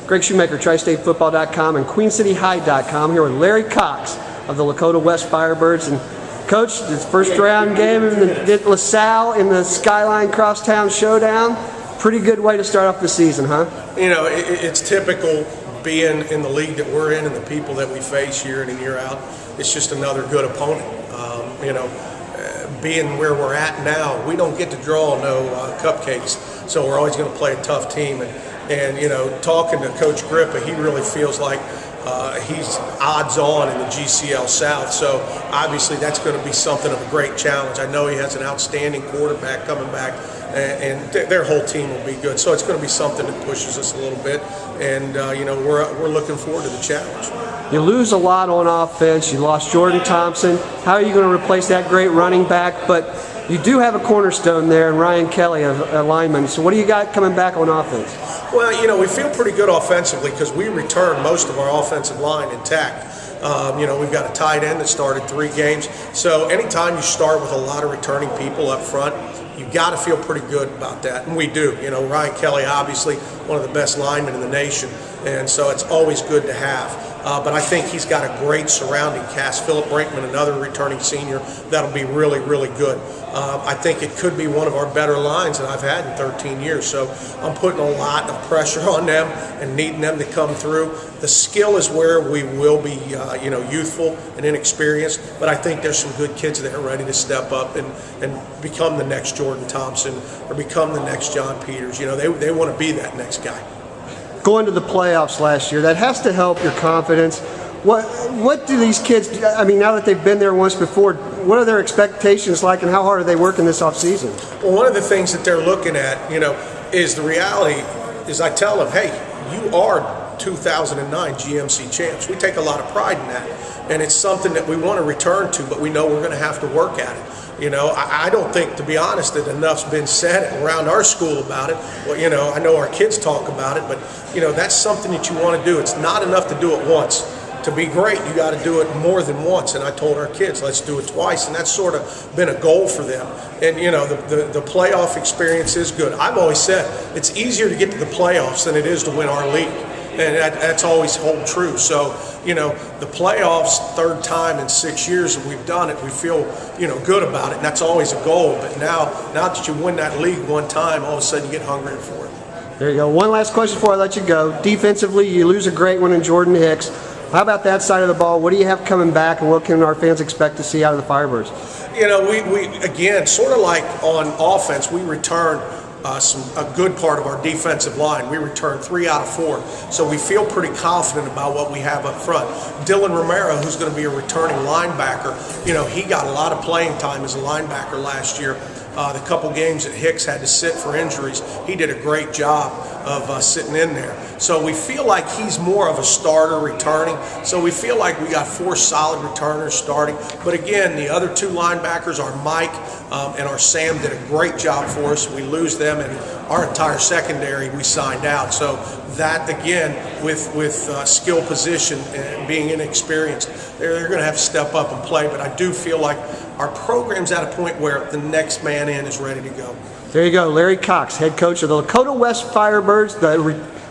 Greg Shoemaker, TriStateFootball.com and QueenCityHigh.com, here with Larry Cox of the Lakota West Firebirds. And Coach, this first round game at LaSalle in the Skyline Crosstown Showdown. Pretty good way to start off the season, huh? You know, it's typical being in the league that we're in and the people that we face year in and year out. It's just another good opponent. Being where we're at now, we don't get to draw no cupcakes, so we're always going to play a tough team. And you know, talking to Coach Grippa, he really feels like he's odds on in the GCL South, so obviously that's going to be something of a great challenge. I know he has an outstanding quarterback coming back, and their whole team will be good, so it's going to be something that pushes us a little bit, and you know, we're looking forward to the challenge. You lose a lot on offense. You lost Jordan Thompson. How are you going to replace that great running back? But you do have a cornerstone there, and Ryan Kelly, a lineman. So what do you got coming back on offense? Well, you know, we feel pretty good offensively because we return most of our offensive line intact. You know, we've got a tight end that started 3 games. So anytime you start with a lot of returning people up front, you've got to feel pretty good about that, and we do. You know, Ryan Kelly, obviously one of the best linemen in the nation, and so it's always good to have. But I think he's got a great surrounding cast. Philip Brinkman, another returning senior, that'll be really, really good. I think it could be one of our better lines that I've had in 13 years. So I'm putting a lot of pressure on them and needing them to come through. The skill is where we will be, you know, youthful and inexperienced, but I think there's some good kids that are ready to step up and become the next Jordan Thompson or become the next John Peters. You know, they want to be that next guy. Going to the playoffs last year, that has to help your confidence. What do these kids, I mean, now that they've been there once before, what are their expectations like, and how hard are they working this offseason? Well, one of the things that they're looking at, you know, is the reality is I tell them, hey, you are 2009 GMC champs. We take a lot of pride in that, and it's something that we want to return to, but we know we're going to have to work at it. You know, I don't think, to be honest, that enough's been said around our school about it. Well, you know, I know our kids talk about it, but, you know, that's something that you want to do. It's not enough to do it once. To be great, you got to do it more than once. And I told our kids, let's do it twice. And that's sort of been a goal for them. And, you know, the playoff experience is good. I've always said it's easier to get to the playoffs than it is to win our league. And that's always hold true. So, you know, the playoffs, 3rd time in 6 years that we've done it, we feel, you know, good about it. And that's always a goal. But now that you win that league one time, all of a sudden you get hungrier for it. There you go. One last question before I let you go. Defensively, you lose a great one in Jordan Hicks. How about that side of the ball? What do you have coming back, and what can our fans expect to see out of the Firebirds? You know, we again, sort of like on offense, we return a good part of our defensive line. We returned 3 out of 4, so we feel pretty confident about what we have up front. Dylan Romero, who's going to be a returning linebacker, you know, he got a lot of playing time as a linebacker last year. The couple games that Hicks had to sit for injuries, he did a great job of sitting in there. So we feel like he's more of a starter returning. So we feel like we got 4 solid returners starting. But again, the other 2 linebackers, our Mike and our Sam, did a great job for us. We lose them, and our entire secondary we signed out. So that, again, with skill position and being inexperienced, they're going to have to step up and play. But I do feel like our program's at a point where the next man in is ready to go. There you go, Larry Cox, head coach of the Lakota West Firebirds, the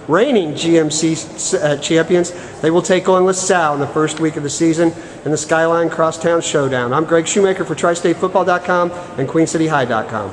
reigning GMC champions. They will take on LaSalle in the first week of the season in the Skyline Crosstown Showdown. I'm Greg Shoemaker for TriStateFootball.com and QueenCityHigh.com.